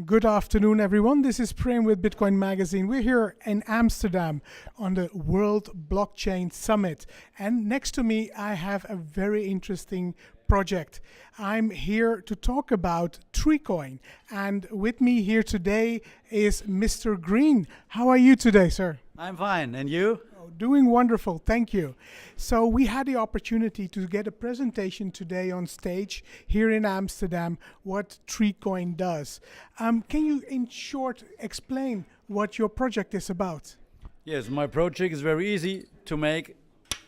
Good afternoon, everyone. This is Prem with Bitcoin Magazine. We're here in Amsterdam on the World Blockchain Summit. And next to me, I have a very interesting project. I'm here to talk about Treecoin. And with me here today is Mr. Green. How are you today, sir? I'm fine, and you? Doing wonderful, thank you. So we had the opportunity to get a presentation today on stage here in Amsterdam, what Treecoin does. Can you, in short, explain what your project is about? Yes, my project is very easy to make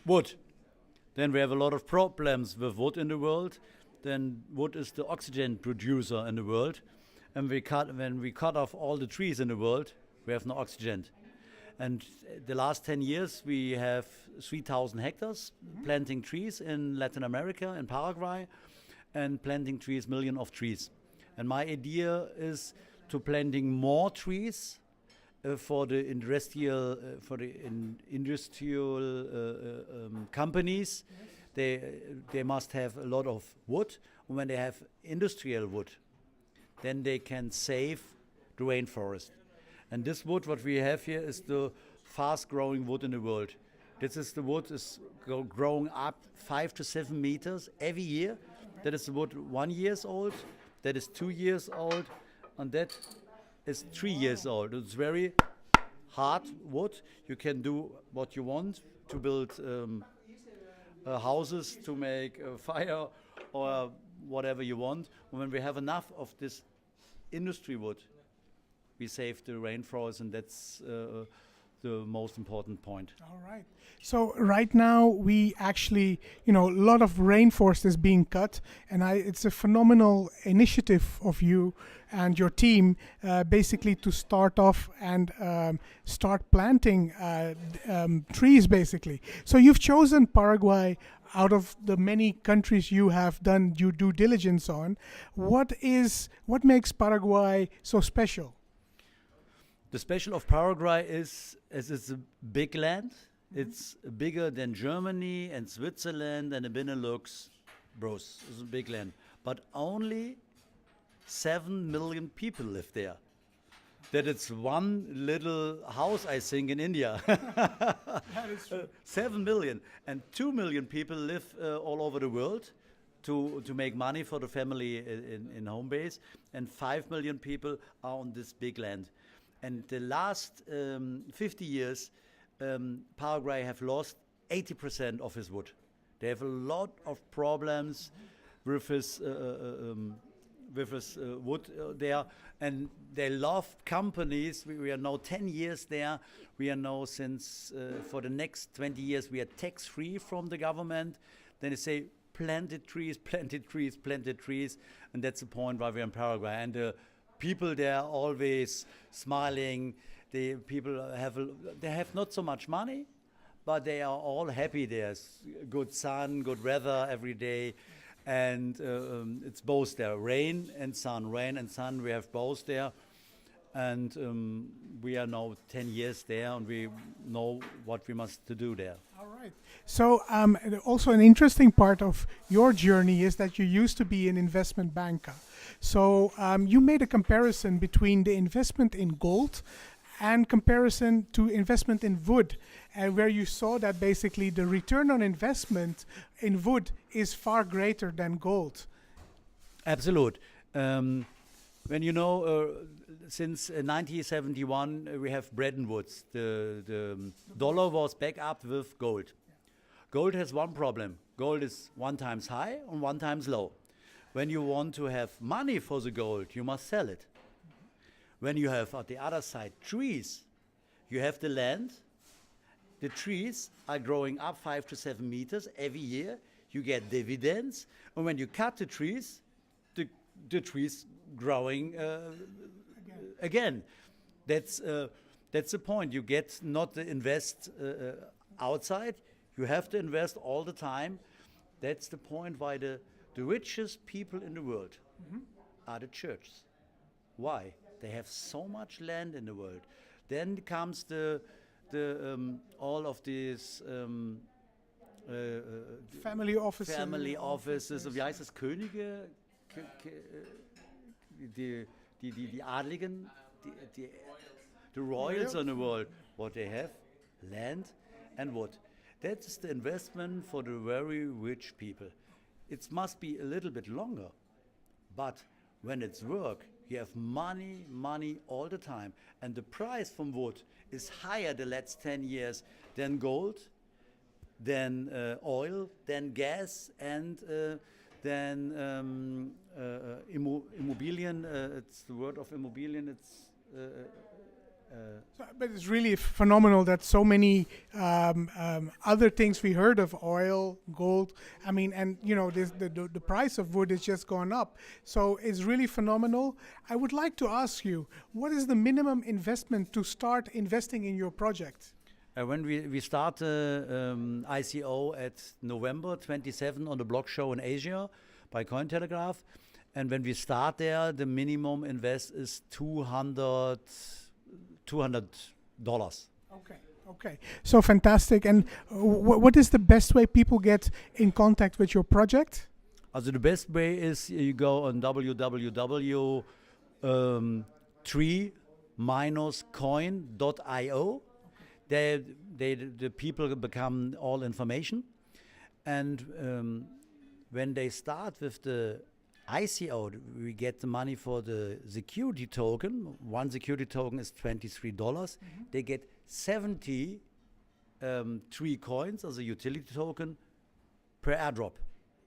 wood. Then we have a lot of problems with wood in the world. Then wood is the oxygen producer in the world. And when we cut off all the trees in the world, we have no oxygen. And the last 10 years, we have 3,000 hectares planting trees in Latin America, in Paraguay, and planting trees, millions of trees. And my idea is to planting more trees for the industrial, companies. They must have a lot of wood. And when they have industrial wood, then they can save the rainforest. And this wood, what we have here, is the fast-growing wood in the world. This is the wood is growing up 5 to 7 meters every year. That is the wood 1 year old. That is 2 years old, and that is 3 years old. It's very hard wood. You can do what you want to build houses, to make a fire, or whatever you want. And when we have enough of this industry wood, we save the rainforest, and that's the most important point. All right. So right now we actually, a lot of rainforest is being cut, and it's a phenomenal initiative of you and your team, basically to start off and start planting trees, basically. So you've chosen Paraguay out of the many countries you have done your due diligence on. What makes Paraguay so special? The special of Paraguay is it's a big land. It's bigger than Germany and Switzerland and the Benelux. Bros, it's a big land. But only 7 million people live there. That it's one little house, I think, in India. That is true. 7 million. And 2 million people live all over the world to make money for the family in home base. And 5 million people are on this big land. And the last 50 years, Paraguay have lost 80% of his wood. They have a lot of problems with his wood there, and they love companies. We are now 10 years there. We are now since for the next 20 years we are tax-free from the government. Then they say planted trees, planted trees, planted trees, and that's the point why we're in Paraguay. And people there are always smiling. The people they have not so much money, but they are all happy. There's good sun, good weather every day, and it's both there, rain and sun. Rain and sun, we have both there, and we are now 10 years there, and we know what we must to do there. All right. So also an interesting part of your journey is that you used to be an investment banker. So you made a comparison between the investment in gold and comparison to investment in wood, and where you saw that basically the return on investment in wood is far greater than gold. Absolute. When since 1971 we have Bretton Woods. The dollar was back up with gold. Gold has one problem. Gold is 1 times high and 1 times low. When you want to have money for the gold, you must sell it. When you have at the other side trees, you have the land. The trees are growing up 5 to 7 meters every year. You get dividends, and when you cut the trees trees growing again. That's the point. You get not to invest outside. You have to invest all the time. That's the point why the richest people in the world are the churches. Why? They have so much land in the world. Then comes all of these family offices. Family offices. Wie heißt das? Könige? die Adligen, the royals on the world, what they have, land and wood. That is the investment for the very rich people. It must be a little bit longer, but when it's work, you have money all the time. And the price from wood is higher the last 10 years than gold, than oil, than gas, and than Immobilien. It's the word of Immobilien. It's But it's really phenomenal that so many other things we heard of, oil, gold. I mean, and you know, the price of wood has just gone up. So it's really phenomenal. I would like to ask you, what is the minimum investment to start investing in your project? when we start ICO at November 27 on the block show in Asia by Cointelegraph, and when we start there, the minimum invest is $200. Okay. So fantastic. And what is the best way people get in contact with your project? Also the best way is you go on www.tree-coin.io. The people become all information, and when they start with the ICO, we get the money for the security token. One security token is $23. They get 70 Treecoins as a utility token per airdrop,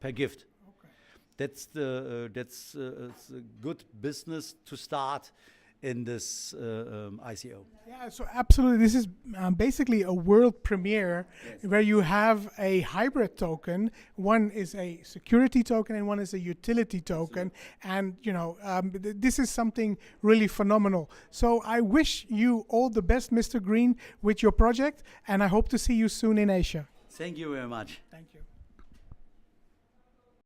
per gift. That's it's a good business to start in this ICO. Yeah, so absolutely. This is basically a world premiere where you have a hybrid token. One is a security token and one is a utility token. And, you know, this is something really phenomenal. So I wish you all the best, Mr. Green, with your project. And I hope to see you soon in Asia. Thank you very much. Thank you.